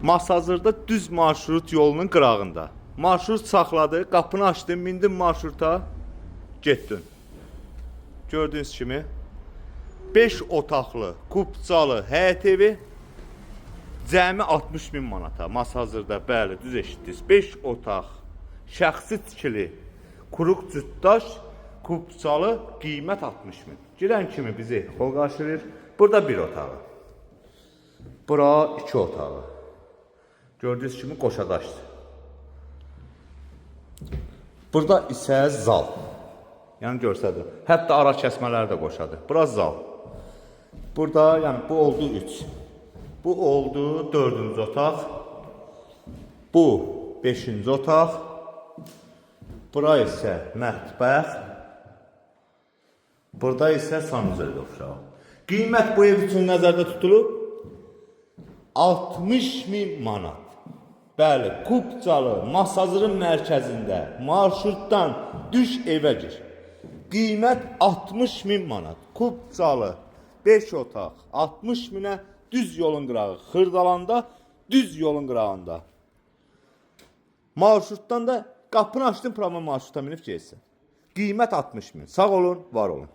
Masazırda düz marşrut yolunun qırağında. Marşrut saxladı, qapını açdın, mindin marşruta, getdin. Gördüyünüz kimi 5 otaqlı, kubcalı həyət evi cəmi 60.000 manata. Masazırda, bəli, düz eşitdiniz. 5 otaq, şəxsi tikili, quruq cütdaş, kubcalı, qiymət 60.000. Girən kimi bizi o qarşılayır. Burada bir otağı. Bura 2 otağı. Gördüyünüz kimi qoşadaşdır. Burada isə zal. Yəni görsədir. Hətta ara kəsmələri də qoşadır. Bura zal. Burada, yəni bu oldu 3. Bu oldu 4-cü otaq. Bu 5-ci otaq. Bura isə mətbəx. Burada isə sanuzeli uşağı. Qiymət bu ev üçün nəzərdə tutulub 60.000 manat. Bəli, Kubcalı, Masazırın mərkəzində, marşrutdan düş evə gir. Qiymət 60.000 manat. Kubcalı, 5 otaq, 60.000-ə düz yolun qırağı. Xırdalanda, düz yolun qırağında. Marşrutdan da qapını açdın, promo marşruta minib geçsin. Qiymət 60.000. Sağ olun, var olun.